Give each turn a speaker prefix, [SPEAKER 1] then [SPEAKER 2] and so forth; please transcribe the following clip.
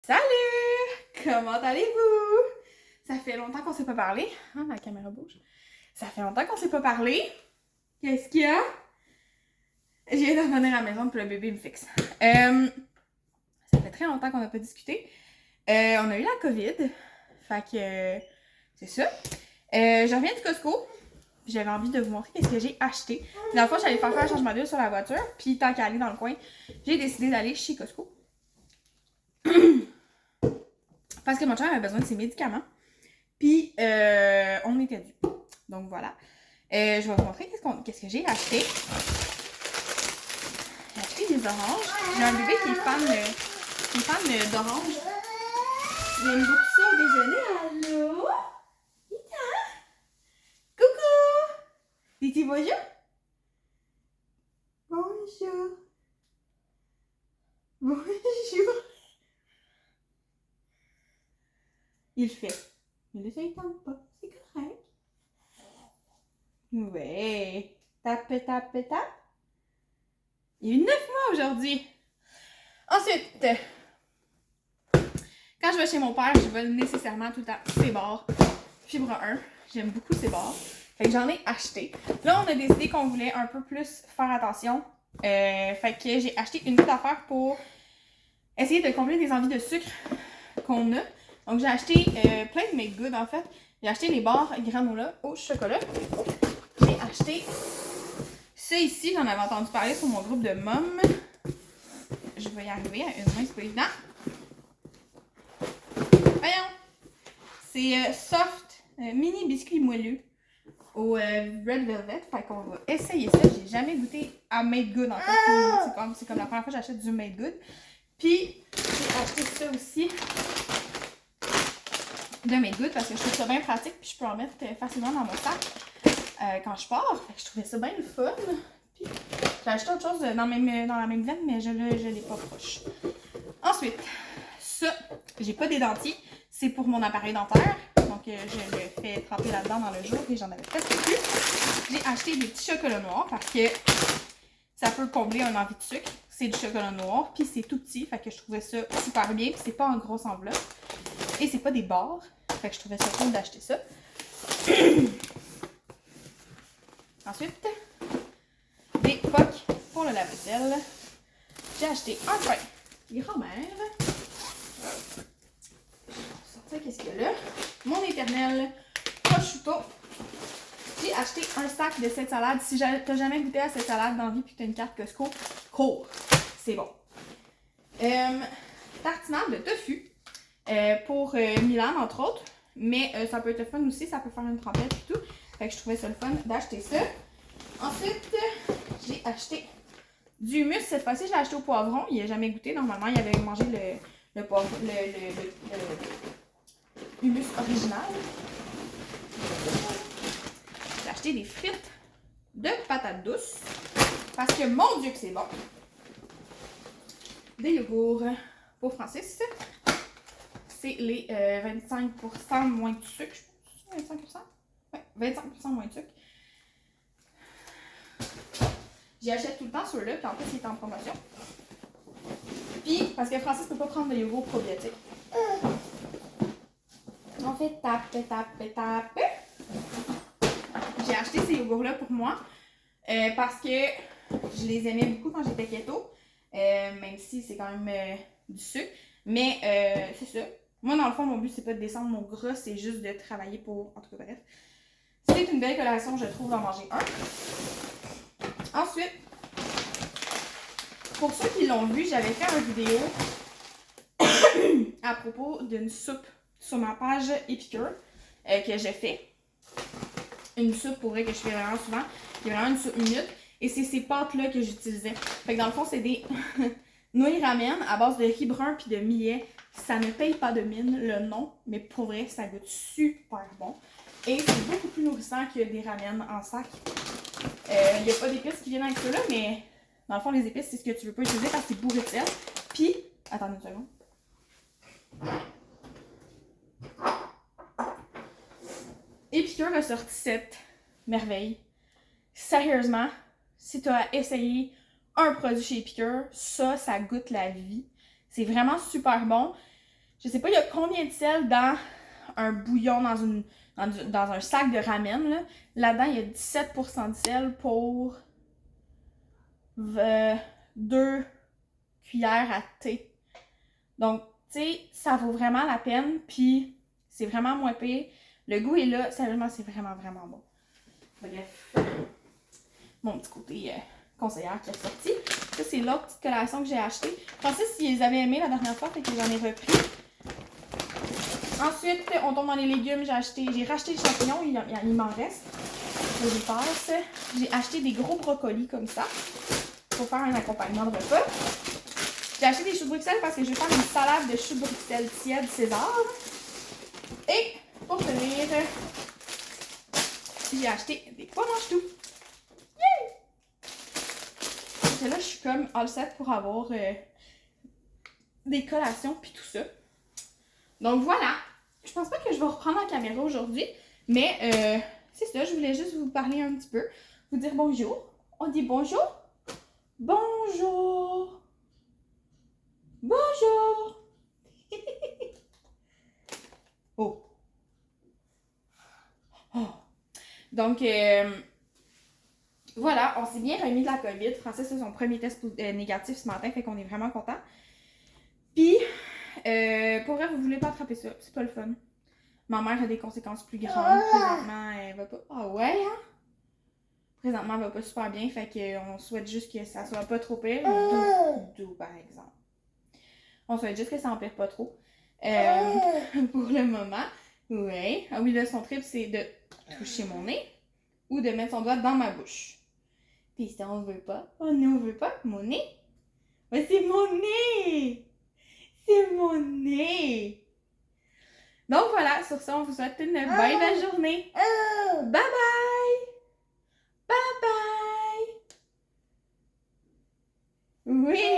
[SPEAKER 1] Salut! Comment allez-vous? Ça fait longtemps qu'on s'est pas parlé. Hein, la caméra bouge. Ça fait longtemps qu'on s'est pas parlé. Qu'est-ce qu'il y a? Je viens de revenir à la maison puis le bébé me fixe. Ça fait très longtemps qu'on n'a pas discuté. On a eu la COVID. Fait que c'est ça. Je reviens du Costco. J'avais envie de vous montrer qu'est-ce que j'ai acheté. Dans le fond, j'allais faire un changement d'huile sur la voiture. Puis tant qu'à aller dans le coin, j'ai décidé d'aller chez Costco. Parce que mon chum avait besoin de ses médicaments. Puis, on était dû. Donc, voilà. Je vais vous montrer qu'est-ce que j'ai acheté. J'ai acheté des oranges. J'ai un bébé qui est fan d'oranges. Il aime beaucoup ça au déjeuner. Allô? Coucou! Dis-tu bonjour? Bonjour. Bonjour. Il fait. Mais là, ça ne tente pas. C'est correct. Ouais. Tape, tape, tape. Il y a eu 9 mois aujourd'hui. Ensuite, quand je vais chez mon père, je vais nécessairement tout le temps Cébard. Fibre 1. J'aime beaucoup Cébard. Fait que j'en ai acheté. Là, on a décidé qu'on voulait un peu plus faire attention. Fait que j'ai acheté une petite affaire pour essayer de combler des envies de sucre qu'on a. Donc, j'ai acheté plein de Make Good en fait. J'ai acheté les barres granola au chocolat. J'ai acheté ça ici, j'en avais entendu parler sur mon groupe de mômes. Je vais y arriver à une main, c'est pas évident. Voyons! C'est soft, mini biscuit moelleux au Red Velvet. Fait qu'on va essayer ça. J'ai jamais goûté à Made Good en fait. C'est comme la première fois que j'achète du Made Good. Puis, j'ai acheté ça aussi de Made Good parce que je trouve ça bien pratique. Puis, je peux en mettre facilement dans mon sac quand je pars. Fait que je trouvais ça bien le fun. Puis, j'ai acheté autre chose dans la même veine, mais je l'ai pas proche. Ensuite, ça, j'ai pas des dentiers. C'est pour mon appareil dentaire. Donc, je le fais tremper là-dedans dans le jour et j'en avais presque plus. J'ai acheté des petits chocolats noirs parce que ça peut combler un envie de sucre. C'est du chocolat noir, puis c'est tout petit. Fait que je trouvais ça super bien. Puis c'est pas en grosse enveloppe. Et c'est pas des barres. Fait que je trouvais ça cool d'acheter ça. Ensuite, des pocs pour le lave-vaisselle. J'ai acheté un pain grand-mère. Sortir qu'est-ce qu'il y a là. Mon éternel prosciutto. J'ai acheté un sac de cette salade. Si t'as jamais goûté à cette salade dans la vie puis que t'as une carte Costco, cours. C'est bon. Tartinade de tofu pour Milan entre autres. Mais ça peut être le fun aussi. Ça peut faire une trempette et tout. Fait que je trouvais ça le fun d'acheter ça. Ensuite, j'ai acheté du hummus. Cette fois-ci, j'ai acheté au poivron. Il n'a jamais goûté. Normalement, il avait mangé le poivron, le hummus original. J'ai acheté des frites de patates douces. Parce que mon Dieu que c'est bon. Des yogourts pour Francis. C'est les 25% moins de sucre, je pense. 25%? Ouais, 25% moins de sucre. J'y achète tout le temps ceux-là, puis en plus, il est en promotion. Puis, parce que Francis ne peut pas prendre de yogourt probiotique. On fait tape. J'ai acheté ces yogourts-là pour moi parce que je les aimais beaucoup quand j'étais keto, même si c'est quand même du sucre. Mais c'est ça. Moi, dans le fond, mon but, c'est pas de descendre mon gras, c'est juste de travailler pour... En tout cas, bref. C'est une belle collation, je trouve, d'en manger un. Ensuite, pour ceux qui l'ont vu, j'avais fait une vidéo à propos d'une soupe sur ma page Épicure que j'ai fait. Une soupe pour vrai que je fais vraiment souvent. Il y a vraiment une soupe minute. Et c'est ces pâtes-là que j'utilisais. Fait que dans le fond, c'est des nouilles ramen à base de riz brun puis de millet. Ça ne paye pas de mine, le nom. Mais pour vrai, ça goûte super bon. Et c'est beaucoup plus nourrissant que des ramen en sac. Il n'y a pas d'épices qui viennent avec ceux-là, mais dans le fond, les épices, c'est ce que tu veux pas utiliser parce que c'est bourré de sel. Puis, attendez une seconde. Épicure a sorti cette merveille. Sérieusement, si tu as essayé un produit chez Épicure, ça goûte la vie. C'est vraiment super bon. Je sais pas, il y a combien de sel dans un bouillon, dans un sac de ramen. Là. Là-dedans, il y a 17% de sel pour 2 cuillères à thé. Donc, tu sais, ça vaut vraiment la peine. Puis, c'est vraiment moins pire. Le goût est là. Sérieusement, c'est vraiment, vraiment bon. Bref, mon petit côté conseillère qui est sorti. Ça, c'est l'autre petite collation que j'ai achetée. Francis, ils avaient aimé la dernière fois, fait que j'en ai repris. Ensuite, on tombe dans les légumes. J'ai racheté les champignons, il m'en reste. Je les passe. J'ai acheté des gros brocolis comme ça pour faire un accompagnement de repas. J'ai acheté des choux de Bruxelles parce que je vais faire une salade de choux de Bruxelles tiède César. Et pour finir, j'ai acheté des pois mange-tout. Yeah! Et là, je suis comme all set pour avoir des collations puis tout ça. Donc voilà. Je pense pas que je vais reprendre la caméra aujourd'hui, mais c'est ça, je voulais juste vous parler un petit peu, vous dire bonjour. On dit bonjour? Bonjour! Bonjour! Oh! Oh! Donc, voilà, on s'est bien remis de la COVID. Francis a son premier test négatif ce matin, fait qu'on est vraiment content. Puis, pour vrai, vous voulez pas attraper ça, c'est pas le fun. Ma mère a des conséquences plus grandes. Présentement, elle va pas... Ah ouais, hein? Présentement, elle va pas super bien, fait qu'on souhaite juste que ça soit pas trop pire. Doux, par exemple. On souhaite juste que ça empire pas trop. Pour le moment. Ouais. Ah oui, là, son trip, c'est de toucher mon nez ou de mettre son doigt dans ma bouche. Puis si on veut pas, oh non, on veut pas, mon nez. Ouais, c'est mon nez! C'est mon nez! Donc voilà, sur ça, on vous souhaite une belle journée. Bye bye! Bye bye! Oui!